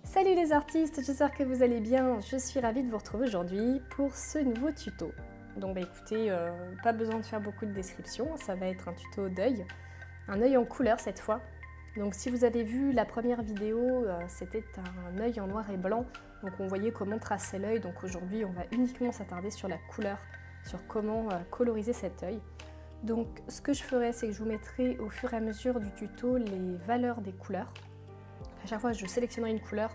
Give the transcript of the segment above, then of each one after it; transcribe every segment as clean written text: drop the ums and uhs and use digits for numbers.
Salut les artistes, j'espère que vous allez bien. Je suis ravie de vous retrouver aujourd'hui pour ce nouveau tuto. Donc écoutez, pas besoin de faire beaucoup de descriptions, ça va être un tuto d'œil. Un œil en couleur cette fois. Donc si vous avez vu la première vidéo, c'était un œil en noir et blanc. Donc on voyait comment tracer l'œil. Donc aujourd'hui on va uniquement s'attarder sur la couleur, sur comment coloriser cet œil. Donc ce que je ferai, c'est que je vous mettrai au fur et à mesure du tuto les valeurs des couleurs. À chaque fois que je sélectionnerai une couleur,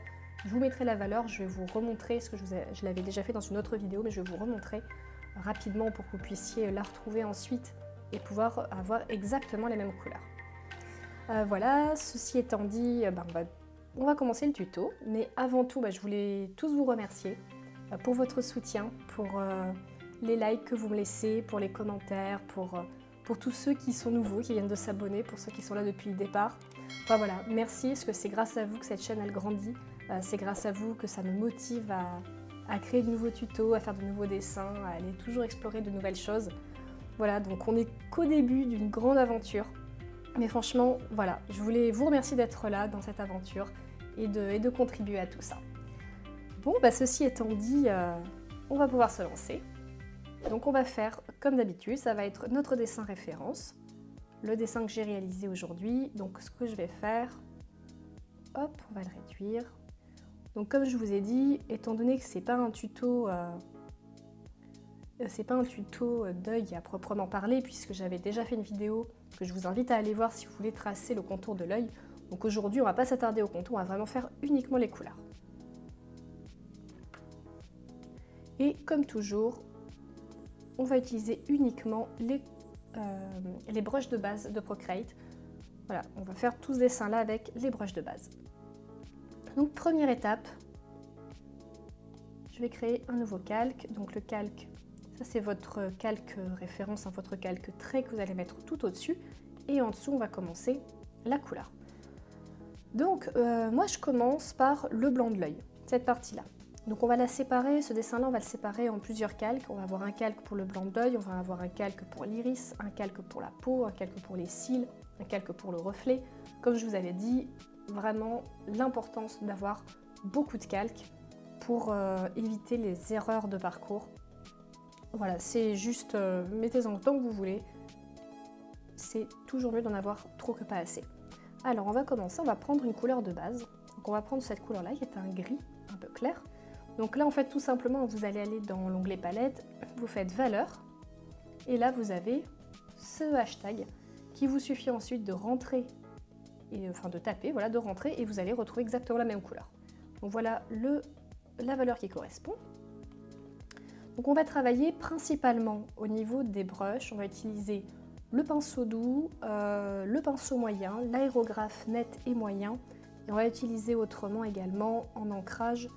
je vous mettrai la valeur, je vais vous remontrer ce que je l'avais déjà fait dans une autre vidéo, mais je vais vous remontrer rapidement pour que vous puissiez la retrouver ensuite et pouvoir avoir exactement les mêmes couleurs. Voilà, ceci étant dit, on va commencer le tuto, mais avant tout, je voulais tous vous remercier pour votre soutien, pour les likes que vous me laissez, pour les commentaires, pour tous ceux qui sont nouveaux, qui viennent de s'abonner, pour ceux qui sont là depuis le départ. Enfin voilà, merci, parce que c'est grâce à vous que cette chaîne elle grandit, c'est grâce à vous que ça me motive à créer de nouveaux tutos, à faire de nouveaux dessins, à aller toujours explorer de nouvelles choses. Voilà, donc on n'est qu'au début d'une grande aventure, mais franchement, voilà, je voulais vous remercier d'être là dans cette aventure et de contribuer à tout ça. Bon, ceci étant dit, on va pouvoir se lancer. Donc on va faire comme d'habitude, ça va être notre dessin référence. Le dessin que j'ai réalisé aujourd'hui, donc ce que je vais faire, hop, on va le réduire. Donc comme je vous ai dit, étant donné que c'est pas un tuto d'œil à proprement parler, puisque j'avais déjà fait une vidéo que je vous invite à aller voir si vous voulez tracer le contour de l'œil. Donc aujourd'hui, on va pas s'attarder au contour, on va vraiment faire uniquement les couleurs. Et comme toujours, on va utiliser uniquement les brushes de base de Procreate. Voilà, on va faire tout ce dessin là avec les brushes de base. Donc première étape, je vais créer un nouveau calque. Donc le calque, ça c'est votre calque référence, votre calque trait que vous allez mettre tout au-dessus. Et en dessous, on va commencer la couleur. Donc moi je commence par le blanc de l'œil, cette partie-là. Donc on va la séparer, ce dessin-là, on va le séparer en plusieurs calques. On va avoir un calque pour le blanc d'œil, on va avoir un calque pour l'iris, un calque pour la peau, un calque pour les cils, un calque pour le reflet. Comme je vous avais dit, vraiment l'importance d'avoir beaucoup de calques pour éviter les erreurs de parcours. Voilà, c'est juste, mettez-en autant que vous voulez. C'est toujours mieux d'en avoir trop que pas assez. Alors on va commencer, on va prendre une couleur de base. Donc on va prendre cette couleur-là qui est un gris un peu clair. Donc là, en fait, tout simplement, vous allez aller dans l'onglet palette, vous faites valeur, et là, vous avez ce hashtag qui vous suffit ensuite de rentrer, de taper, voilà, de rentrer, et vous allez retrouver exactement la même couleur. Donc voilà la valeur qui correspond. Donc on va travailler principalement au niveau des brushes, on va utiliser le pinceau doux, le pinceau moyen, l'aérographe net et moyen, et on va utiliser autrement également en ancrage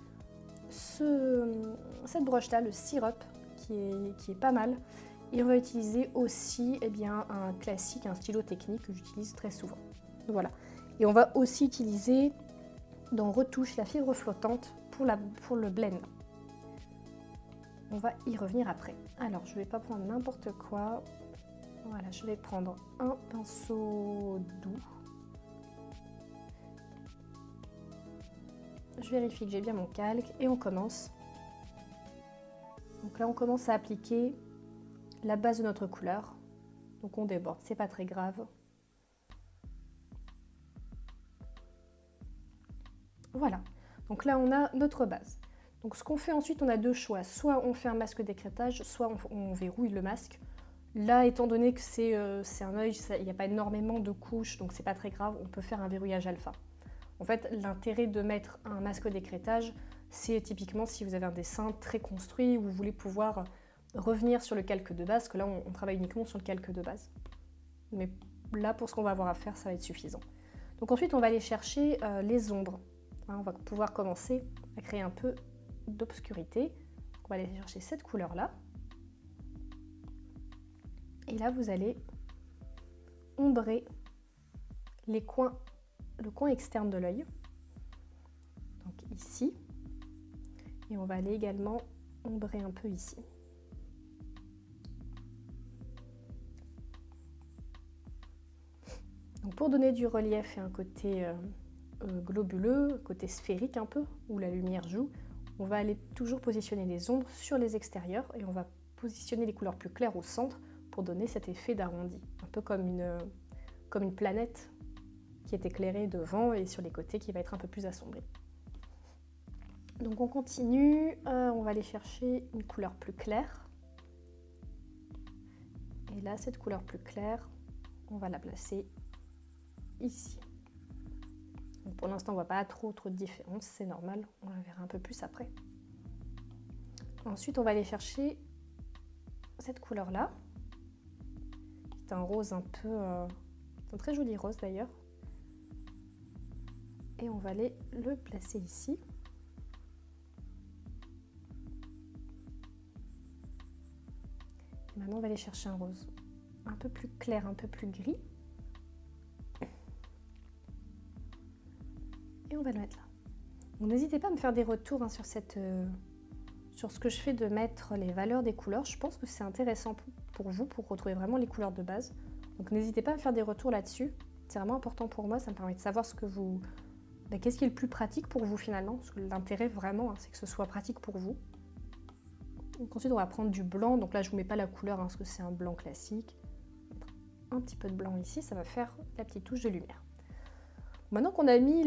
cette broche là, le syrup, qui est pas mal, et on va utiliser aussi un classique, un stylo technique que j'utilise très souvent. Voilà, et on va aussi utiliser dans retouche la fibre flottante pour le blend. On va y revenir après. Alors je vais pas prendre n'importe quoi, voilà, je vais prendre un pinceau doux. Je vérifie que j'ai bien mon calque et on commence. Donc là, on commence à appliquer la base de notre couleur. Donc on déborde, c'est pas très grave. Voilà. Donc là, on a notre base. Donc ce qu'on fait ensuite, on a deux choix. Soit on fait un masque d'écrêtage, soit on verrouille le masque. Là, étant donné que c'est un œil, il n'y a pas énormément de couches, donc c'est pas très grave, on peut faire un verrouillage alpha. En fait, l'intérêt de mettre un masque d'écrêtage, c'est typiquement si vous avez un dessin très construit où vous voulez pouvoir revenir sur le calque de base, parce que là, on travaille uniquement sur le calque de base. Mais là, pour ce qu'on va avoir à faire, ça va être suffisant. Donc ensuite, on va aller chercher les ombres. On va pouvoir commencer à créer un peu d'obscurité. On va aller chercher cette couleur-là. Et là, vous allez ombrer les coins, le coin externe de l'œil, donc ici, et on va aller également ombrer un peu ici. Donc pour donner du relief et un côté globuleux, côté sphérique un peu, où la lumière joue, on va aller toujours positionner les ombres sur les extérieurs et on va positionner les couleurs plus claires au centre pour donner cet effet d'arrondi, un peu comme une planète qui est éclairée devant et sur les côtés qui va être un peu plus assombrie. Donc on continue, on va aller chercher une couleur plus claire. Et là, cette couleur plus claire, on va la placer ici. Donc pour l'instant, on ne voit pas trop de différence, c'est normal, on la verra un peu plus après. Ensuite, on va aller chercher cette couleur-là, qui est un rose un peu... c'est un très joli rose d'ailleurs. Et on va aller le placer ici. Et maintenant, on va aller chercher un rose un peu plus clair, un peu plus gris. Et on va le mettre là. N'hésitez pas à me faire des retours sur ce que je fais de mettre les valeurs des couleurs. Je pense que c'est intéressant pour vous, pour retrouver vraiment les couleurs de base. Donc n'hésitez pas à me faire des retours là-dessus. C'est vraiment important pour moi, ça me permet de savoir qu'est-ce qui est le plus pratique pour vous finalement. Parce que l'intérêt vraiment, c'est que ce soit pratique pour vous. Donc ensuite, on va prendre du blanc. Donc là, je ne vous mets pas la couleur, parce que c'est un blanc classique. Un petit peu de blanc ici, ça va faire la petite touche de lumière. Maintenant qu'on a mis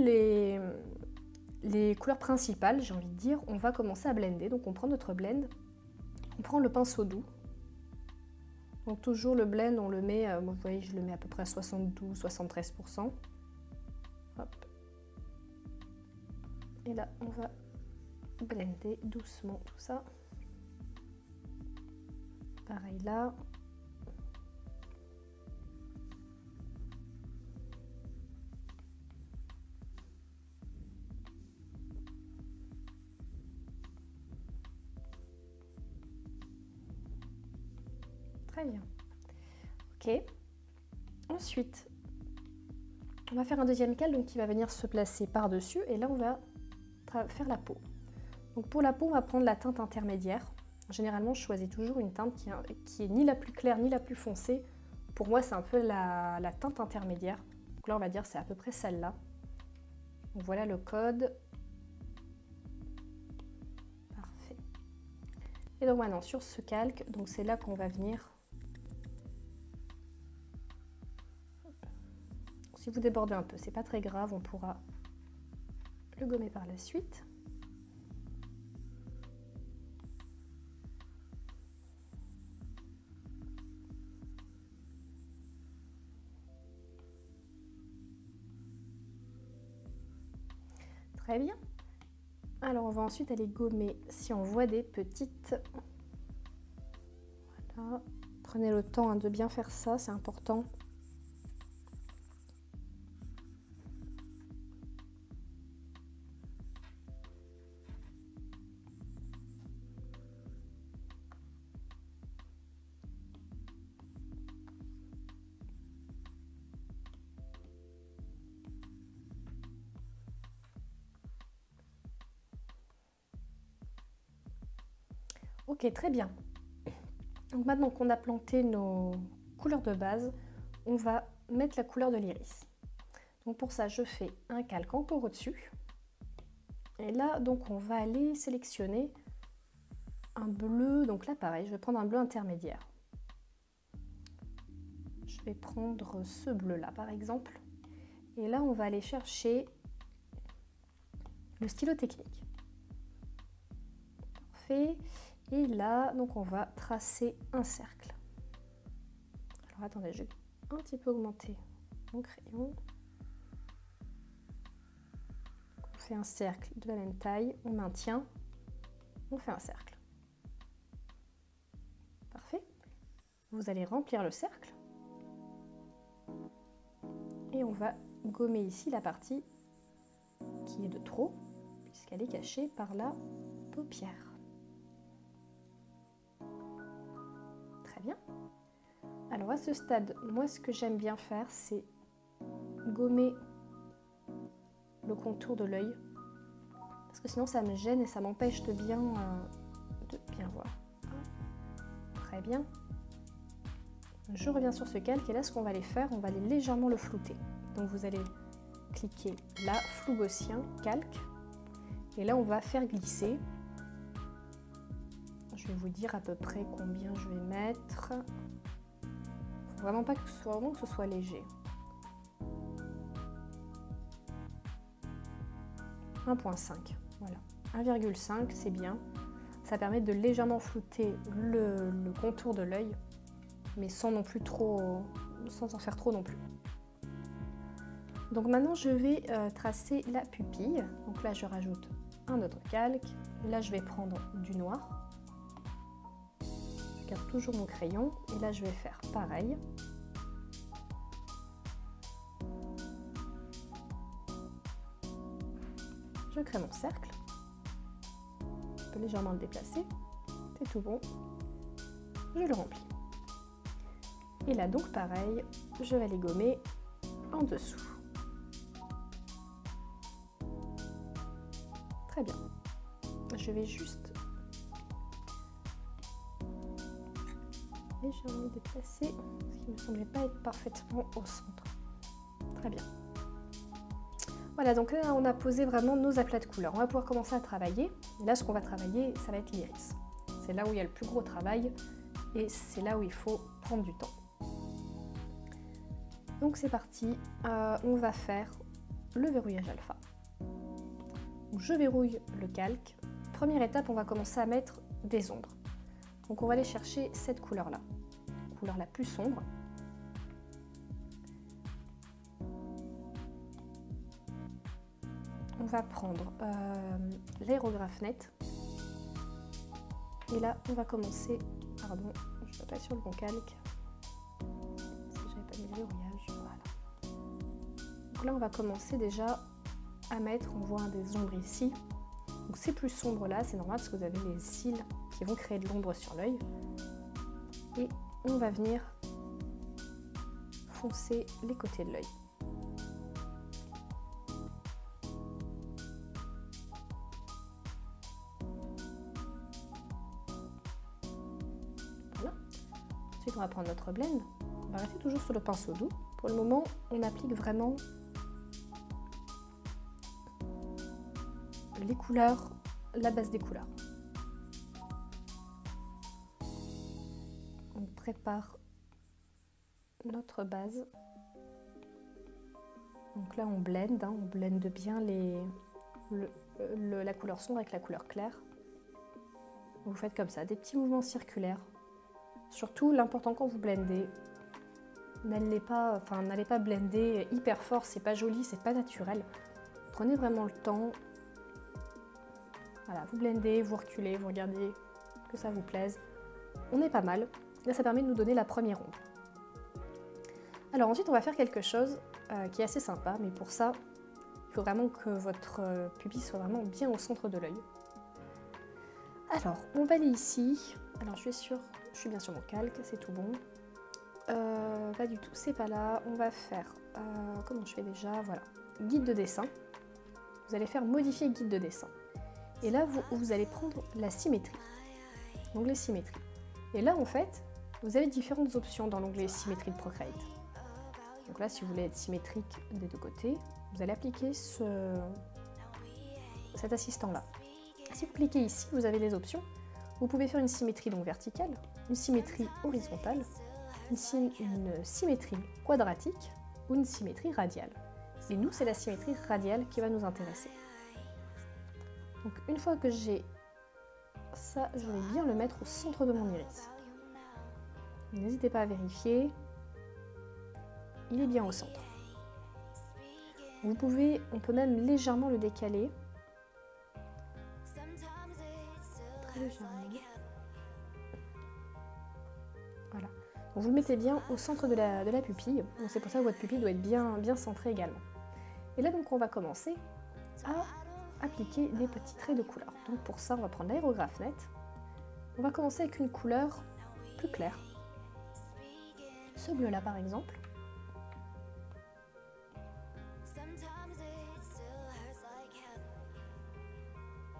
les couleurs principales, j'ai envie de dire, on va commencer à blender. Donc on prend notre blend, on prend le pinceau doux. Donc toujours le blend, on le met, vous voyez, je le mets à peu près à 72-73%. Hop. Et là, on va blender doucement tout ça. Pareil là. Très bien. Ok. Ensuite, on va faire un deuxième cal donc qui va venir se placer par-dessus et là on va faire la peau. Donc pour la peau, on va prendre la teinte intermédiaire. Généralement, je choisis toujours une teinte qui est ni la plus claire ni la plus foncée. Pour moi, c'est un peu la teinte intermédiaire. Donc là, on va dire c'est à peu près celle-là. Donc voilà le code. Parfait. Et donc maintenant, sur ce calque, donc c'est là qu'on va venir. Si vous débordez un peu, c'est pas très grave, on pourra le gommer par la suite. Très bien. Alors on va ensuite aller gommer si on voit des petites. Voilà. Prenez le temps de bien faire ça, c'est important. Ok, très bien. Donc maintenant qu'on a planté nos couleurs de base, on va mettre la couleur de l'iris. Donc pour ça, je fais un calque encore au-dessus. Et là, donc on va aller sélectionner un bleu. Donc là, pareil, je vais prendre un bleu intermédiaire. Je vais prendre ce bleu-là, par exemple. Et là, on va aller chercher le stylo technique. Parfait. Et là, donc on va tracer un cercle. Alors attendez, je vais un petit peu augmenter mon crayon. On fait un cercle de la même taille, on maintient, on fait un cercle. Parfait. Vous allez remplir le cercle. Et on va gommer ici la partie qui est de trop, puisqu'elle est cachée par la paupière. Bien. Alors à ce stade, moi ce que j'aime bien faire, c'est gommer le contour de l'œil, parce que sinon ça me gêne et ça m'empêche de bien voir. Très bien. Je reviens sur ce calque et là ce qu'on va aller faire, on va aller légèrement le flouter. Donc vous allez cliquer là, flou gaussien, calque. Et là, on va faire glisser. Je vais vous dire à peu près combien je vais mettre. Faut vraiment pas que ce soit léger. 1,5. Voilà. 1,5, c'est bien. Ça permet de légèrement flouter le contour de l'œil, mais sans non plus trop, sans en faire trop non plus. Donc maintenant, je vais tracer la pupille. Donc là, je rajoute un autre calque. Là, je vais prendre du noir. Je garde toujours mon crayon. Et là, je vais faire pareil. Je crée mon cercle. Je peux légèrement le déplacer. C'est tout bon. Je le remplis. Et là, donc pareil, je vais les gommer en dessous. Très bien. Je vais juste légèrement déplacer, ce qui ne me semblait pas être parfaitement au centre. Très bien. Voilà, donc là on a posé vraiment nos aplats de couleurs. On va pouvoir commencer à travailler. Et là, ce qu'on va travailler, ça va être l'iris. C'est là où il y a le plus gros travail et c'est là où il faut prendre du temps. Donc c'est parti, on va faire le verrouillage alpha. Je verrouille le calque. Première étape, on va commencer à mettre des ombres. Donc on va aller chercher cette couleur-là, couleur la plus sombre. On va prendre l'aérographe net. Et là, on va commencer, pardon, je ne suis pas sur le bon calque. Si j'avais pas mis le verrouillage, voilà. Donc là, on va commencer déjà à mettre, on voit des ombres ici. Donc c'est plus sombre là, c'est normal parce que vous avez les cils qui vont créer de l'ombre sur l'œil. Et on va venir foncer les côtés de l'œil. Voilà. Ensuite, on va prendre notre blend. On va rester toujours sur le pinceau doux. Pour le moment, on applique vraiment les couleurs, la base des couleurs. On prépare notre base. Donc là, on blende, hein, on blende bien la couleur sombre avec la couleur claire. Vous faites comme ça, des petits mouvements circulaires. Surtout, l'important quand vous blendez, n'allez pas blender hyper fort, c'est pas joli, c'est pas naturel. Prenez vraiment le temps. Voilà, vous blendez, vous reculez, vous regardez que ça vous plaise. On est pas mal. Là, ça permet de nous donner la première ombre. Alors ensuite, on va faire quelque chose qui est assez sympa, mais pour ça, il faut vraiment que votre pupille soit vraiment bien au centre de l'œil. Alors, on va aller ici. Alors, je suis bien sur mon calque, c'est tout bon. Pas du tout, c'est pas là. On va faire, comment je fais déjà, voilà, guide de dessin. Vous allez faire modifier guide de dessin. Et là, vous allez prendre la symétrie, l'onglet symétrie. Et là, en fait, vous avez différentes options dans l'onglet symétrie de Procreate. Donc là, si vous voulez être symétrique des deux côtés, vous allez appliquer cet assistant-là. Si vous cliquez ici, vous avez les options. Vous pouvez faire une symétrie donc verticale, une symétrie horizontale, une symétrie quadratique ou une symétrie radiale. Et nous, c'est la symétrie radiale qui va nous intéresser. Donc une fois que j'ai ça, je vais bien le mettre au centre de mon iris. N'hésitez pas à vérifier. Il est bien au centre. On peut même légèrement le décaler. Très légèrement. Voilà. Donc vous le mettez bien au centre de la pupille. C'est pour ça que votre pupille doit être bien centrée également. Et là donc on va commencer à appliquer des petits traits de couleur. Donc pour ça on va prendre l'aérographe net. On va commencer avec une couleur plus claire. Ce bleu là par exemple.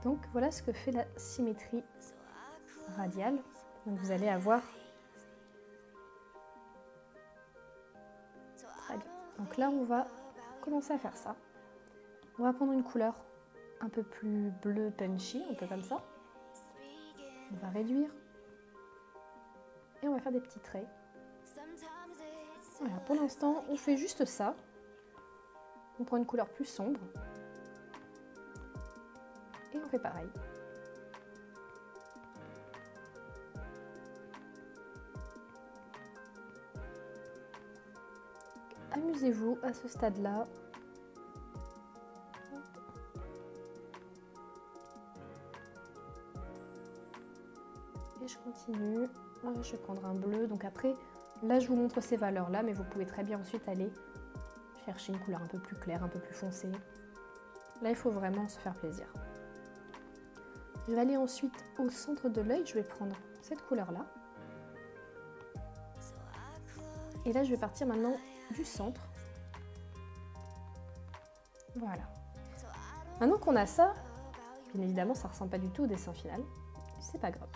Donc voilà ce que fait la symétrie radiale. Donc vous allez avoir... Très bien. Donc là on va commencer à faire ça, on va prendre une couleur un peu plus bleu punchy, un peu comme ça. On va réduire et on va faire des petits traits. Voilà, pour l'instant, on fait juste ça. On prend une couleur plus sombre et on fait pareil. Amusez-vous à ce stade-là. Et je continue. Voilà, je vais prendre un bleu. Donc après, là je vous montre ces valeurs-là, mais vous pouvez très bien ensuite aller chercher une couleur un peu plus claire, un peu plus foncée. Là, il faut vraiment se faire plaisir. Je vais aller ensuite au centre de l'œil. Je vais prendre cette couleur-là. Et là, je vais partir maintenant du centre. Voilà. Maintenant qu'on a ça, bien évidemment, ça ne ressemble pas du tout au dessin final. C'est pas grave.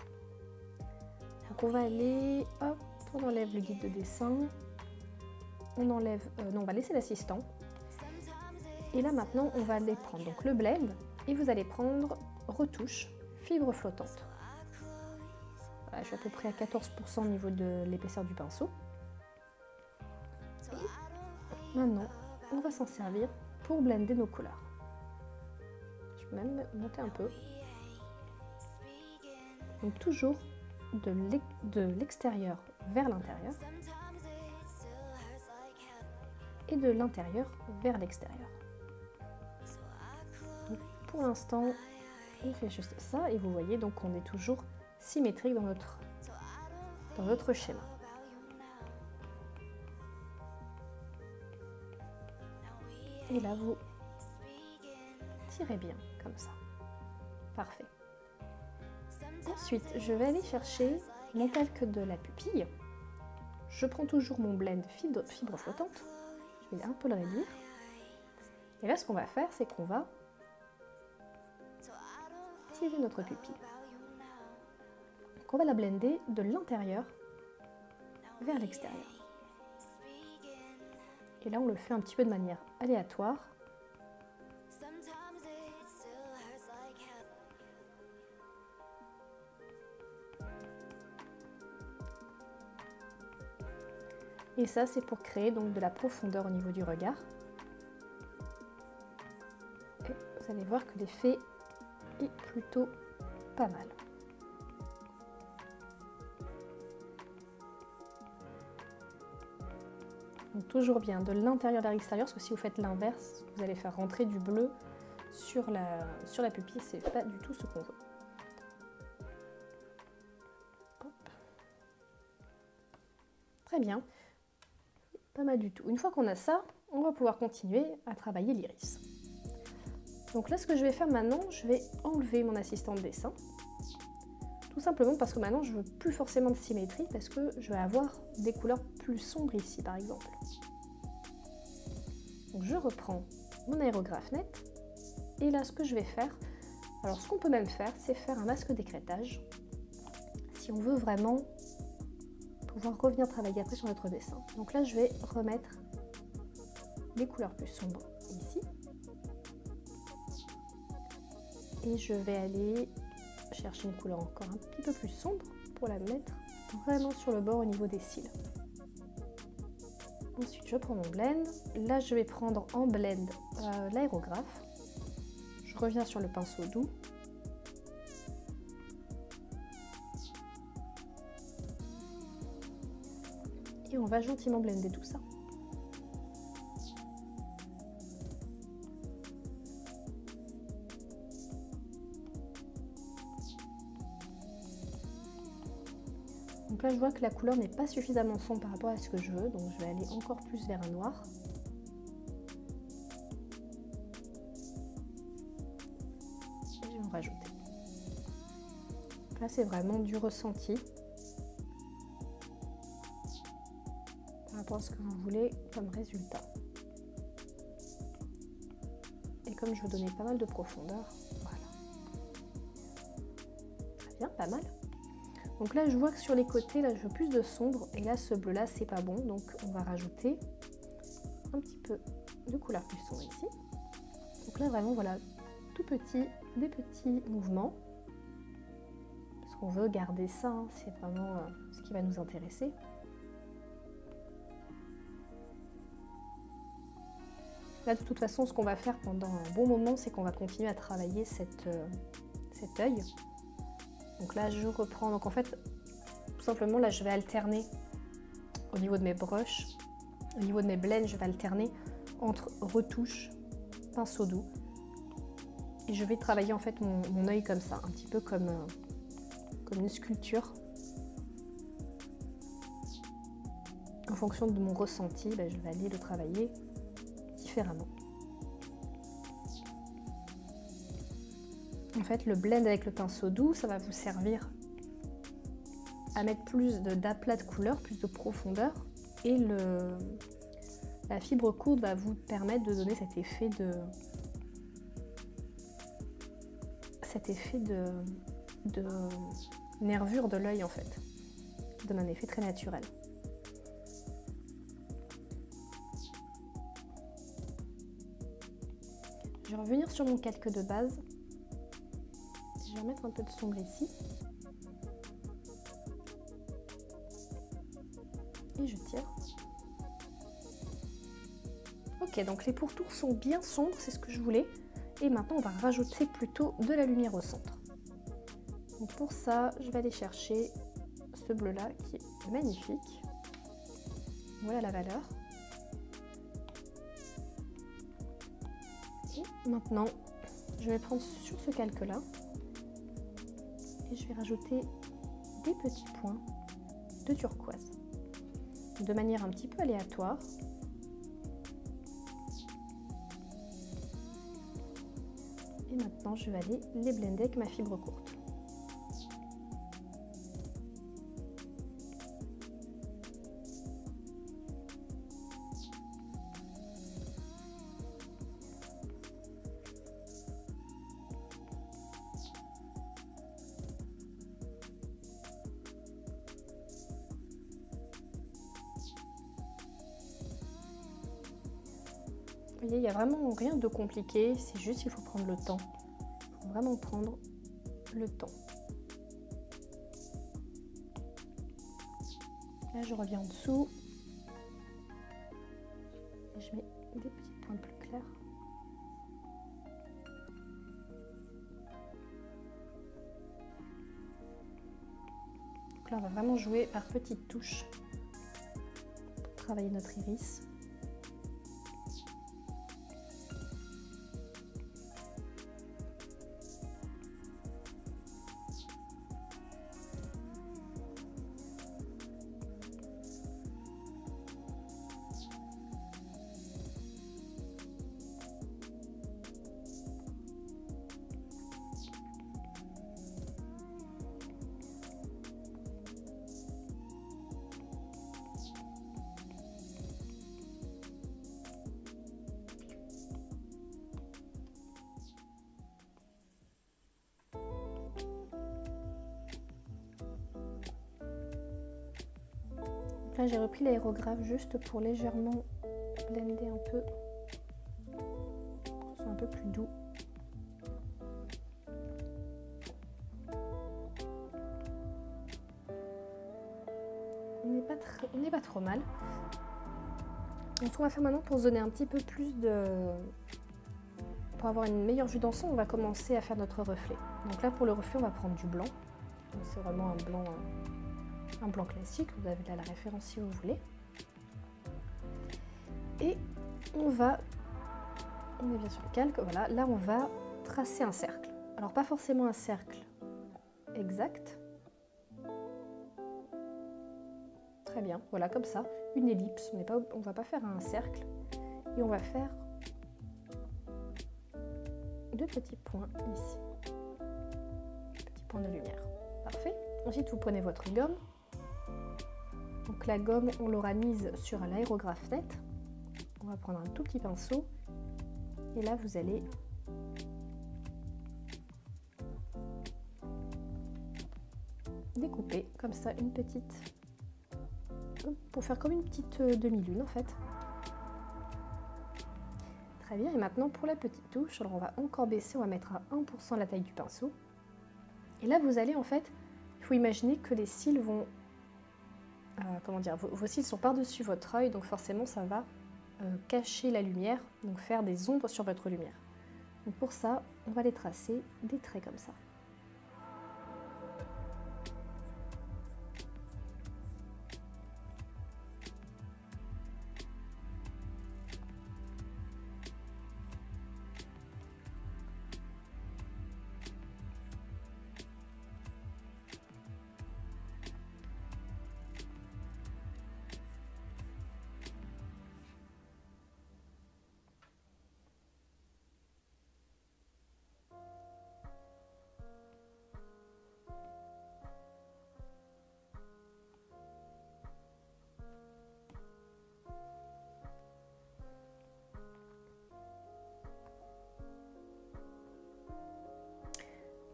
Donc on va aller, hop, on enlève le guide de dessin. On enlève, non, on va laisser l'assistant. Et là maintenant, on va aller prendre donc le blend et vous allez prendre retouche, fibre flottante. Voilà, je suis à peu près à 14% au niveau de l'épaisseur du pinceau. Et maintenant, on va s'en servir pour blender nos couleurs. Je vais même monter un peu. Donc toujours de l'extérieur vers l'intérieur et de l'intérieur vers l'extérieur. Pour l'instant, on fait juste ça et vous voyez donc on est toujours symétrique dans notre schéma. Et là vous tirez bien comme ça. Parfait. Ensuite, je vais aller chercher mon calque de la pupille. Je prends toujours mon blend fibre flottante. Je vais un peu le réduire. Et là, ce qu'on va faire, c'est qu'on va tirer notre pupille. Donc, on va la blender de l'intérieur vers l'extérieur. Et là, on le fait un petit peu de manière aléatoire. Et ça, c'est pour créer donc de la profondeur au niveau du regard. Et vous allez voir que l'effet est plutôt pas mal. Donc toujours bien de l'intérieur vers l'extérieur, parce que si vous faites l'inverse, vous allez faire rentrer du bleu sur la pupille, c'est pas du tout ce qu'on veut. Hop. Très bien. Pas mal du tout. Une fois qu'on a ça, on va pouvoir continuer à travailler l'iris. Donc là, ce que je vais faire maintenant, je vais enlever mon assistant de dessin. Tout simplement parce que maintenant, je ne veux plus forcément de symétrie parce que je vais avoir des couleurs plus sombres ici, par exemple. Donc je reprends mon aérographe net. Et là, ce que je vais faire, alors ce qu'on peut même faire, c'est faire un masque d'écrêtage. Si on veut vraiment pouvoir revenir travailler après sur notre dessin. Donc là, je vais remettre les couleurs plus sombres ici. Et je vais aller chercher une couleur encore un petit peu plus sombre pour la mettre vraiment sur le bord au niveau des cils. Ensuite, je prends mon blend. Là, je vais prendre en blend l'aérographe. Je reviens sur le pinceau doux. Et on va gentiment blender tout ça. Donc là, je vois que la couleur n'est pas suffisamment sombre par rapport à ce que je veux, donc je vais aller encore plus vers un noir. Et je vais en rajouter. Donc là, c'est vraiment du ressenti. Par rapport à ce que vous voulez comme résultat. Et comme je veux donner pas mal de profondeur, voilà. Très bien, pas mal. Donc là, je vois que sur les côtés, là, je veux plus de sombre. Et là, ce bleu-là, c'est pas bon. Donc, on va rajouter un petit peu de couleurs plus sombres ici. Donc là vraiment voilà, tout petit, des petits mouvements. Parce qu'on veut garder ça, hein, c'est vraiment ce qui va nous intéresser. Là de toute façon ce qu'on va faire pendant un bon moment, c'est qu'on va continuer à travailler cet œil. Donc là je reprends, donc en fait tout simplement là je vais alterner au niveau de mes brushes, au niveau de mes blends, je vais alterner entre retouche, pinceau doux. Et je vais travailler en fait mon œil comme ça, un petit peu comme une sculpture. En fonction de mon ressenti, ben, je vais aller le travailler différemment. En fait, le blend avec le pinceau doux, ça va vous servir à mettre plus d'aplat de couleur, plus de profondeur. Et la fibre courte va vous permettre de donner cet effet de nervure de l'œil en fait. Ça donne un effet très naturel. Je vais revenir sur mon calque de base. Je vais mettre un peu de sombre ici. Et je tire. Ok, donc les pourtours sont bien sombres, c'est ce que je voulais. Et maintenant, on va rajouter plutôt de la lumière au centre. Donc pour ça, je vais aller chercher ce bleu-là qui est magnifique. Voilà la valeur. Et maintenant, je vais prendre sur ce calque-là et je vais rajouter des petits points de turquoise de manière un petit peu aléatoire. Et maintenant, je vais aller les blender avec ma fibre courte. Vous voyez, il n'y a vraiment rien de compliqué, c'est juste qu'il faut prendre le temps. Il faut vraiment prendre le temps. Là, je reviens en dessous. Et je mets des petits points plus clairs. Donc là, on va vraiment jouer par petites touches pour travailler notre iris. Là, j'ai repris l'aérographe juste pour légèrement blender un peu, pour que ce soit un peu plus doux. On n'est pas trop mal. Donc, ce qu'on va faire maintenant pour se donner un petit peu plus pour avoir une meilleure vue d'ensemble, on va commencer à faire notre reflet. Donc là, pour le reflet, on va prendre du blanc. C'est vraiment un blanc classique, vous avez là la référence si vous voulez. Et on est bien sur le calque, voilà, là on va tracer un cercle. Alors pas forcément un cercle exact. Très bien, voilà comme ça, une ellipse, on ne va pas faire un cercle. Et on va faire deux petits points ici. Petits points de lumière, parfait. Ensuite vous prenez votre gomme. Donc la gomme, on l'aura mise sur l'aérographe net. On va prendre un tout petit pinceau. Et là, vous allez découper comme ça une petite... pour faire comme une petite demi-lune en fait. Très bien, et maintenant pour la petite touche, alors on va encore baisser, on va mettre à 1% la taille du pinceau. Et là vous allez en fait, il faut imaginer que les cils vont, comment dire, vos cils sont par-dessus votre œil, donc forcément ça va cacher la lumière, donc faire des ombres sur votre lumière. Donc pour ça, on va les tracer des traits comme ça.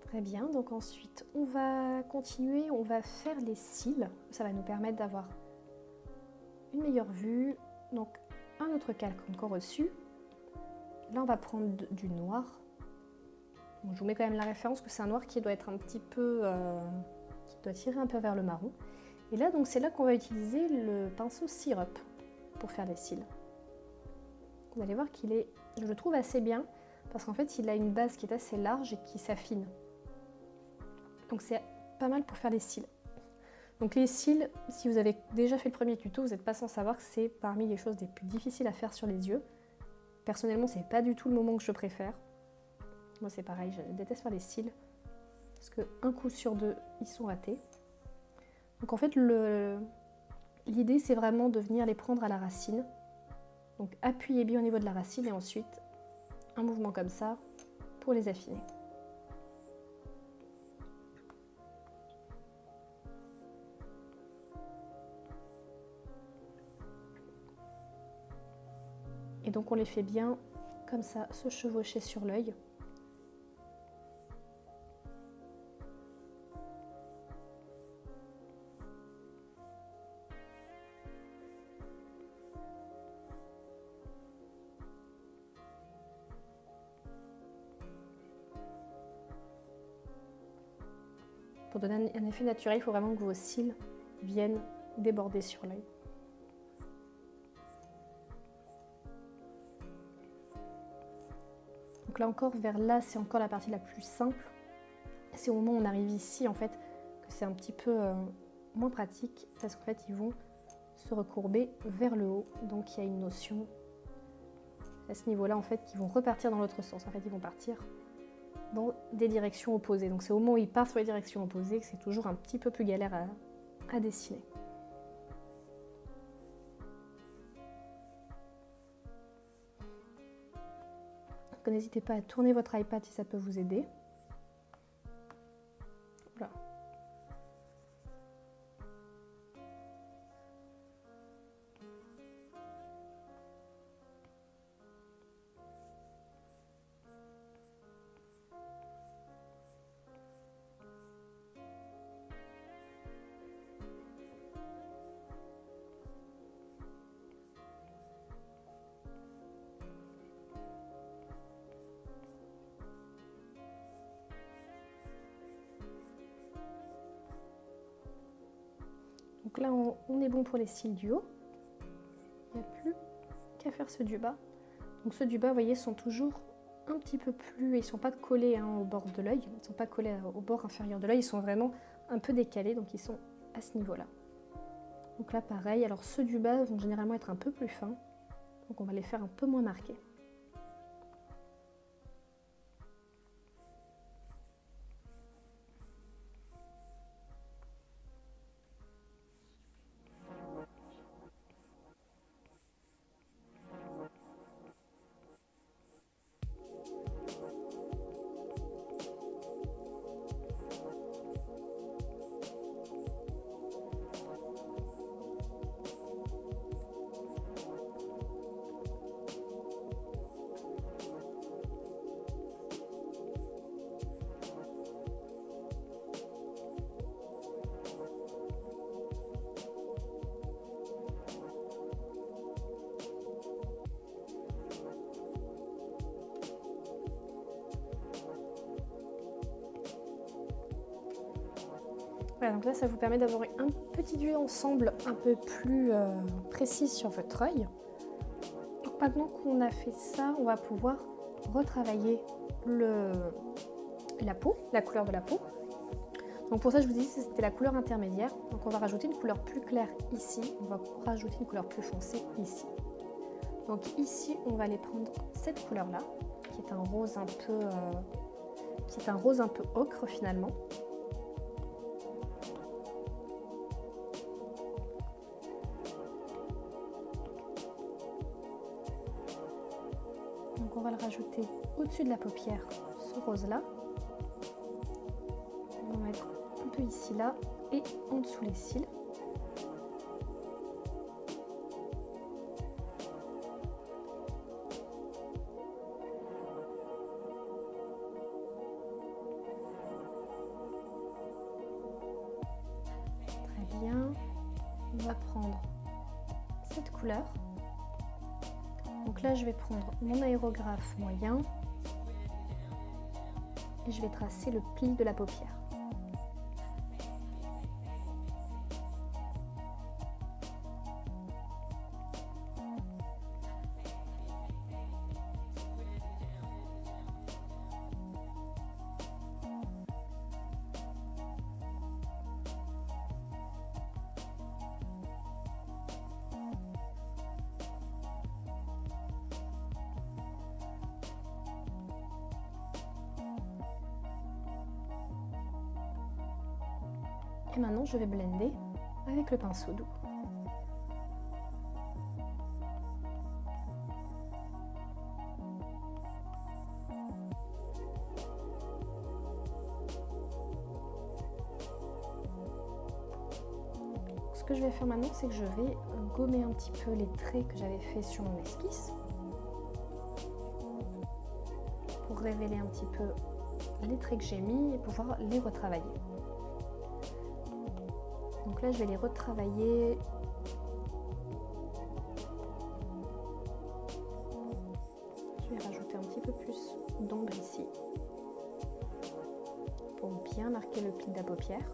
Très bien, donc ensuite on va continuer, on va faire les cils. Ça va nous permettre d'avoir une meilleure vue. Donc un autre calque encore au-dessus. Là on va prendre du noir. Bon, je vous mets quand même la référence que c'est un noir qui doit être un petit peu, qui doit tirer un peu vers le marron. Et là donc c'est là qu'on va utiliser le pinceau Syrup pour faire les cils. Vous allez voir qu'il est, je le trouve assez bien parce qu'en fait il a une base qui est assez large et qui s'affine. Donc c'est pas mal pour faire les cils. Donc les cils, si vous avez déjà fait le premier tuto, vous n'êtes pas sans savoir que c'est parmi les choses les plus difficiles à faire sur les yeux. Personnellement, c'est pas du tout le moment que je préfère. Moi c'est pareil, je déteste faire les cils. Parce qu'un coup sur deux, ils sont ratés. Donc en fait, l'idée c'est vraiment de venir les prendre à la racine. Donc appuyez bien au niveau de la racine et ensuite un mouvement comme ça pour les affiner. Et donc on les fait bien comme ça, se chevaucher sur l'œil. Pour donner un effet naturel, il faut vraiment que vos cils viennent déborder sur l'œil. Donc là encore, vers là, c'est encore la partie la plus simple. C'est au moment où on arrive ici, en fait, que c'est un petit peu moins pratique, parce qu'en fait, ils vont se recourber vers le haut. Donc il y a une notion à ce niveau-là, en fait, qui vont repartir dans l'autre sens. En fait, ils vont partir dans des directions opposées. Donc c'est au moment où ils partent sur les directions opposées que c'est toujours un petit peu plus galère à dessiner. Donc n'hésitez pas à tourner votre iPad si ça peut vous aider. Voilà. Donc là, on est bon pour les cils du haut. Il n'y a plus qu'à faire ceux du bas. Donc ceux du bas, vous voyez, sont toujours un petit peu plus... Ils ne sont pas collés au bord de l'œil. Ils ne sont pas collés au bord inférieur de l'œil. Ils sont vraiment un peu décalés, donc ils sont à ce niveau-là. Donc là, pareil. Alors ceux du bas vont généralement être un peu plus fins. Donc on va les faire un peu moins marqués. Voilà, donc là, ça vous permet d'avoir un petit vue d'ensemble un peu plus précis sur votre œil. Donc maintenant qu'on a fait ça, on va pouvoir retravailler la peau, la couleur de la peau. Donc pour ça, je vous ai dit que c'était la couleur intermédiaire. Donc on va rajouter une couleur plus claire ici, on va rajouter une couleur plus foncée ici. Donc ici, on va aller prendre cette couleur-là, qui est un rose un peu ocre finalement. Donc on va le rajouter au-dessus de la paupière, ce rose-là. On va mettre un peu ici, là, et en dessous les cils. Très bien. On va prendre cette couleur. Donc là, je vais prendre mon aérographe moyen et je vais tracer le pli de la paupière. Et maintenant, je vais blender avec le pinceau doux. Ce que je vais faire maintenant, c'est que je vais gommer un petit peu les traits que j'avais fait sur mon esquisse pour révéler un petit peu les traits que j'ai mis et pouvoir les retravailler. Donc là, je vais les retravailler. Je vais rajouter un petit peu plus d'ombre ici pour bien marquer le pli de la paupière.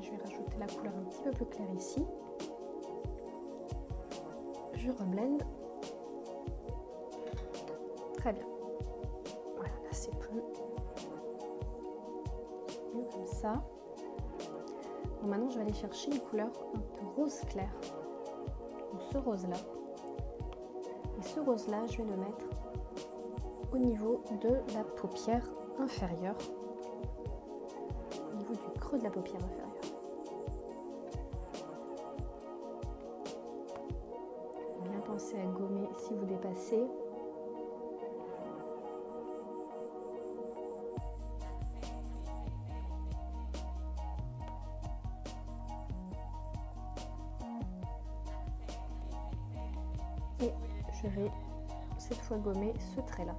Je vais rajouter la couleur un petit peu plus claire ici. Je reblende. Très bien. Voilà, là c'est plus mieux comme ça. Donc maintenant, je vais aller chercher une couleur un peu rose clair. Donc ce rose-là. Et ce rose-là, je vais le mettre au niveau de la paupière inférieure. Au niveau du creux de la paupière inférieure. Bien penser à gommer si vous dépassez. Et je vais cette fois gommer ce trait-là.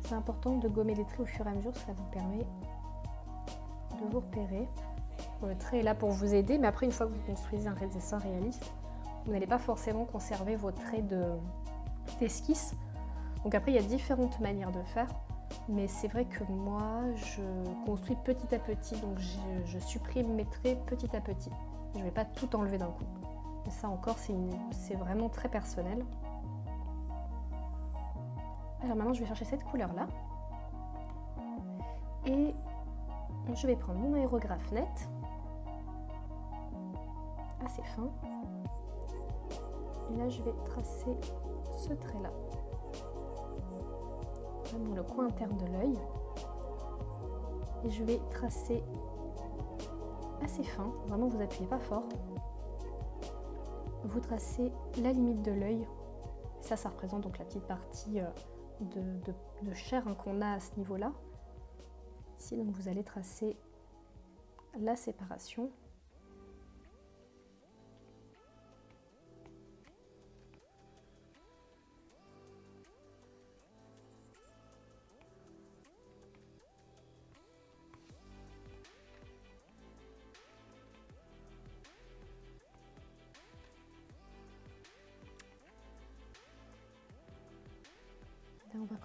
C'est important de gommer les traits au fur et à mesure, ça vous permet de vous repérer. Le trait est là pour vous aider, mais après, une fois que vous construisez un dessin réaliste, vous n'allez pas forcément conserver vos traits d'esquisse. Donc après, il y a différentes manières de faire, mais c'est vrai que moi, je construis petit à petit, donc je supprime mes traits petit à petit. Je ne vais pas tout enlever d'un coup. Mais ça encore, c'est vraiment très personnel. Alors maintenant, je vais chercher cette couleur-là. Et je vais prendre mon aérographe net, assez fin. Et là, je vais tracer ce trait-là, dans le coin interne de l'œil. Et je vais tracer assez fin, vraiment vous appuyez pas fort. Vous tracez la limite de l'œil. Ça représente donc la petite partie de chair qu'on a à ce niveau-là. Ici, donc vous allez tracer la séparation.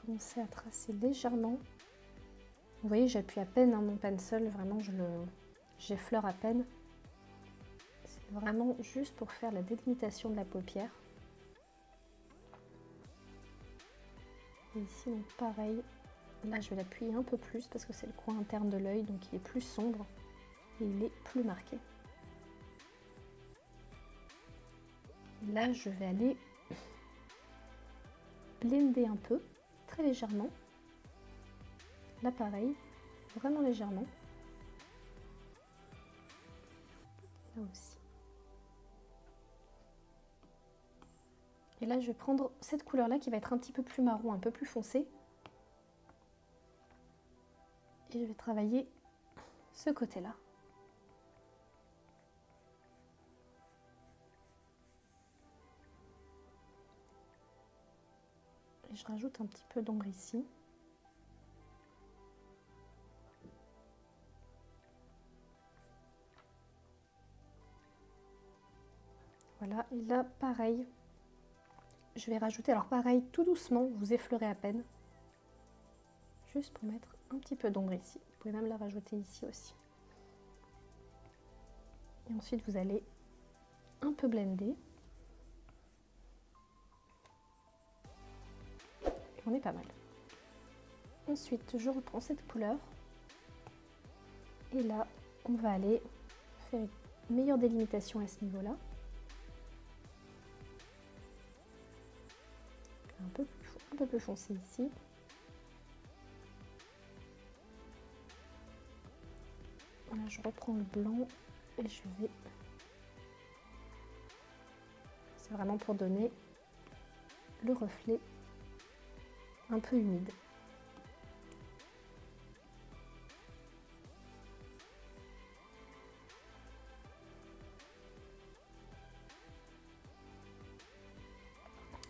commencer à tracer légèrement. Vous voyez, j'appuie à peine mon pencil, vraiment j'effleure à peine. C'est vraiment juste pour faire la délimitation de la paupière. Et ici, donc pareil, là je vais l'appuyer un peu plus parce que c'est le coin interne de l'œil, donc il est plus sombre et il est plus marqué. Là, je vais aller blender un peu, très légèrement. Là, pareil, vraiment légèrement. Là aussi. Et là, je vais prendre cette couleur-là qui va être un petit peu plus marron, un peu plus foncé. Et je vais travailler ce côté-là. Et je rajoute un petit peu d'ombre ici. Voilà, et là, pareil, je vais rajouter, alors pareil, tout doucement, vous effleurez à peine, juste pour mettre un petit peu d'ombre ici. Vous pouvez même la rajouter ici aussi. Et ensuite, vous allez un peu blender. Et on est pas mal. Ensuite, je reprends cette couleur. Et là, on va aller faire une meilleure délimitation à ce niveau-là. Un peu plus foncé ici. Là, je reprends le blanc et je vais... C'est vraiment pour donner le reflet un peu humide.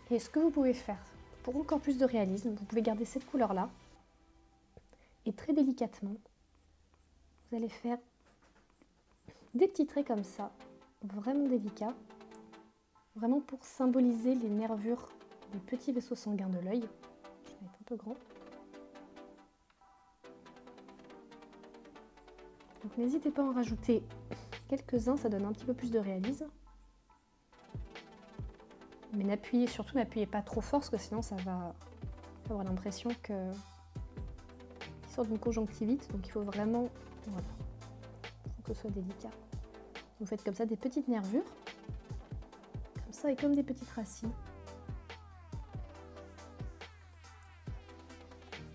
Et ce que vous pouvez faire, pour encore plus de réalisme, vous pouvez garder cette couleur-là et très délicatement, vous allez faire des petits traits comme ça, vraiment délicats, vraiment pour symboliser les nervures des petits vaisseaux sanguins de l'œil. Je vais mettre un peu grand. Donc n'hésitez pas à en rajouter quelques-uns, ça donne un petit peu plus de réalisme. Mais surtout n'appuyez pas trop fort parce que sinon ça va avoir l'impression qu'il sort d'une conjonctivite. Donc il faut vraiment, voilà, faut que ce soit délicat. Vous faites comme ça des petites nervures, comme ça et comme des petites racines.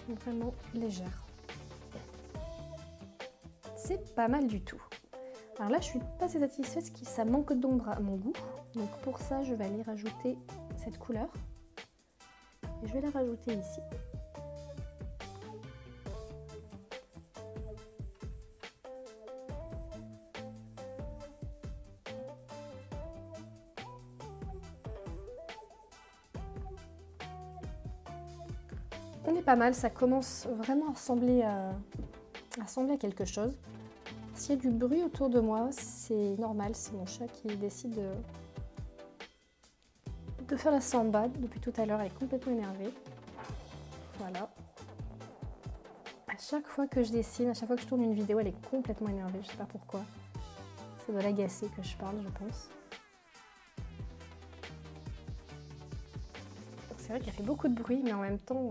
Donc vraiment légère. C'est pas mal du tout. Alors là, je suis pas assez satisfaite parce que ça manque d'ombre à mon goût. Donc pour ça, je vais aller rajouter cette couleur. Et je vais la rajouter ici. On est pas mal, ça commence vraiment à ressembler à quelque chose. S'il y a du bruit autour de moi, c'est normal, c'est mon chat qui décide de faire la samba depuis tout à l'heure, elle est complètement énervée. Voilà. À chaque fois que je dessine, à chaque fois que je tourne une vidéo, elle est complètement énervée, je sais pas pourquoi. Ça doit l'agacer que je parle, je pense. C'est vrai qu'elle fait beaucoup de bruit, mais en même temps,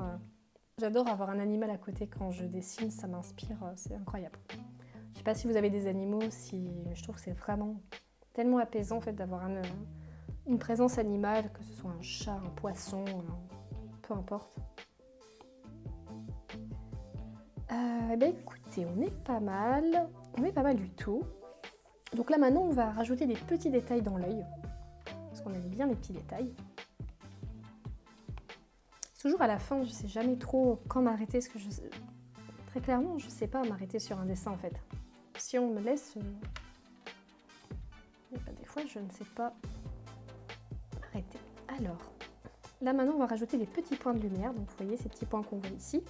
j'adore avoir un animal à côté quand je dessine, ça m'inspire, c'est incroyable. Je sais pas si vous avez des animaux, mais je trouve que c'est vraiment tellement apaisant en fait, d'avoir une présence animale, que ce soit un chat, un poisson, peu importe. Ben écoutez, on est pas mal du tout. Donc là maintenant on va rajouter des petits détails dans l'œil, parce qu'on aime bien les petits détails. Toujours à la fin, je sais jamais trop quand m'arrêter, parce que très clairement je sais pas m'arrêter sur un dessin en fait. Si on me laisse, des fois je ne sais pas m'arrêter. Alors, là maintenant on va rajouter des petits points de lumière, donc vous voyez ces petits points qu'on voit ici.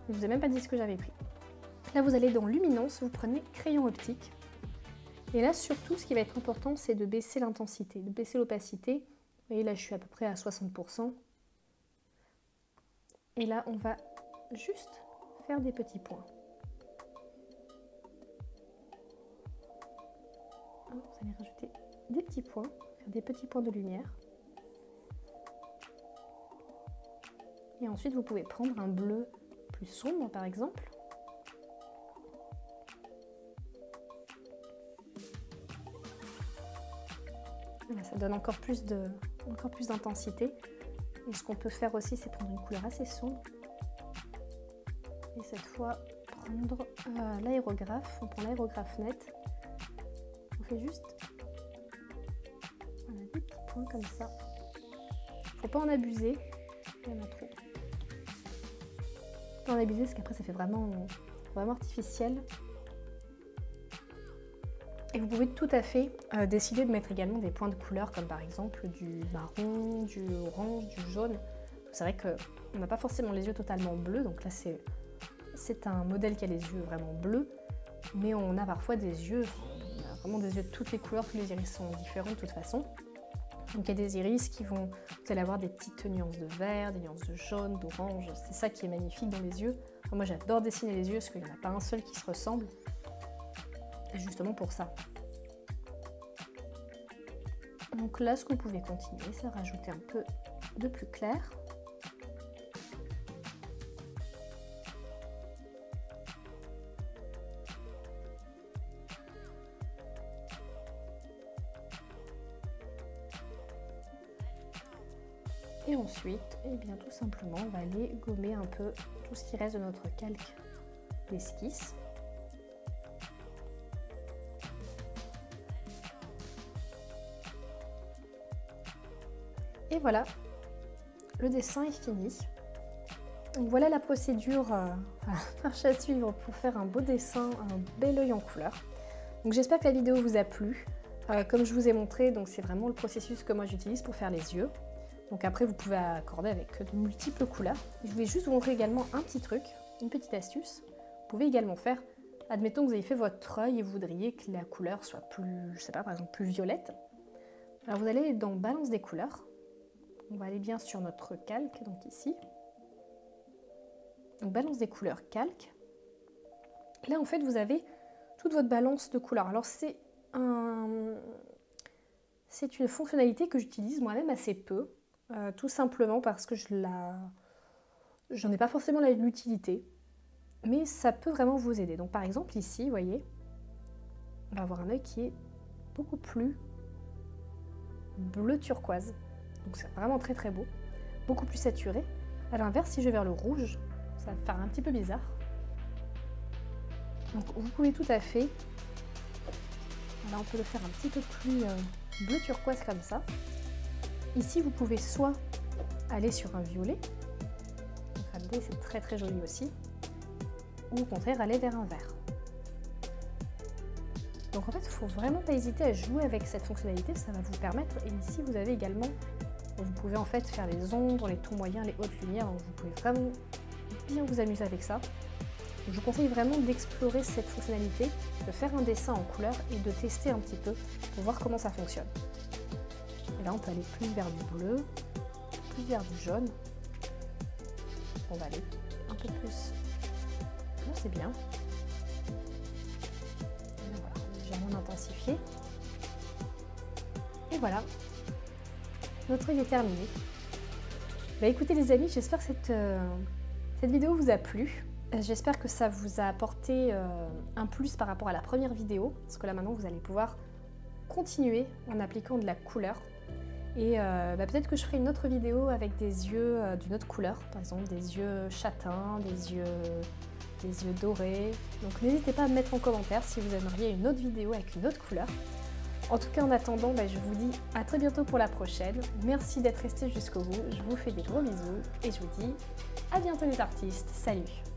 Je vous ai même pas dit ce que j'avais pris. Là vous allez dans luminance, vous prenez crayon optique. Et là surtout ce qui va être important c'est de baisser l'intensité, de baisser l'opacité. Vous voyez là je suis à peu près à 60%. Et là, on va juste faire des petits points. Vous allez rajouter des petits points, faire des petits points de lumière. Et ensuite, vous pouvez prendre un bleu plus sombre, par exemple. Voilà, ça donne encore plus d'intensité. Et ce qu'on peut faire aussi, c'est prendre une couleur assez sombre. Et cette fois, prendre l'aérographe. On prend l'aérographe net. On fait juste voilà, des petits points comme ça. Il ne faut pas en abuser. Il y en a trop. Pas en abuser parce qu'après ça fait vraiment artificiel. Et vous pouvez tout à fait décider de mettre également des points de couleur comme par exemple du marron, du orange, du jaune. C'est vrai qu'on n'a pas forcément les yeux totalement bleus, donc là c'est un modèle qui a les yeux vraiment bleus, mais on a parfois des yeux, on a vraiment des yeux de toutes les couleurs, tous les iris sont différents de toute façon. Donc il y a des iris qui vont, vous allez avoir des petites nuances de vert, des nuances de jaune, d'orange, c'est ça qui est magnifique dans les yeux. Enfin, moi j'adore dessiner les yeux parce qu'il n'y en a pas un seul qui se ressemble, et justement pour ça. Donc là ce que vous pouvez continuer, c'est rajouter un peu de plus clair. Et ensuite, eh bien, tout simplement, on va aller gommer un peu tout ce qui reste de notre calque d'esquisse. Et voilà, le dessin est fini. Donc voilà la procédure marche à suivre pour faire un beau dessin, un bel œil en couleur. Donc j'espère que la vidéo vous a plu. Comme je vous ai montré, donc c'est vraiment le processus que moi j'utilise pour faire les yeux. Donc après vous pouvez accorder avec de multiples couleurs. Je voulais juste vous montrer également un petit truc, une petite astuce. Vous pouvez également faire, admettons que vous avez fait votre œil et vous voudriez que la couleur soit plus, je sais pas, par exemple plus violette. Alors vous allez dans balance des couleurs. On va aller bien sur notre calque, donc ici. Donc balance des couleurs calque. Là en fait vous avez toute votre balance de couleurs. Alors c'est une fonctionnalité que j'utilise moi-même assez peu. Tout simplement parce que j'en ai pas forcément l'utilité, mais ça peut vraiment vous aider. Donc par exemple ici, vous voyez, on va avoir un œil qui est beaucoup plus bleu turquoise. Donc c'est vraiment très très beau, beaucoup plus saturé. À l'inverse, si je vais vers le rouge, ça va faire un petit peu bizarre. Donc vous pouvez tout à fait, là on peut le faire un petit peu plus bleu turquoise comme ça. Ici, vous pouvez soit aller sur un violet, regardez, c'est très très joli aussi, ou au contraire aller vers un vert. Donc en fait, il ne faut vraiment pas hésiter à jouer avec cette fonctionnalité, ça va vous permettre, et ici vous avez également, vous pouvez en fait faire les ombres, les tons moyens, les hautes lumières, donc vous pouvez vraiment bien vous amuser avec ça. Donc, je vous conseille vraiment d'explorer cette fonctionnalité, de faire un dessin en couleur et de tester un petit peu pour voir comment ça fonctionne. Et là, on peut aller plus vers du bleu, plus vers du jaune. On va aller un peu plus. Là, c'est bien. Et là, voilà, légèrement intensifié. Et voilà, notre œil est terminé. Bah, écoutez les amis, j'espère que cette vidéo vous a plu. J'espère que ça vous a apporté un plus par rapport à la première vidéo, parce que là maintenant vous allez pouvoir continuer en appliquant de la couleur. Et peut-être que je ferai une autre vidéo avec des yeux d'une autre couleur, par exemple des yeux châtains, des yeux dorés. Donc n'hésitez pas à me mettre en commentaire si vous aimeriez une autre vidéo avec une autre couleur. En tout cas, en attendant, je vous dis à très bientôt pour la prochaine. Merci d'être resté jusqu'au bout. Je vous fais des gros bisous et je vous dis à bientôt les artistes. Salut!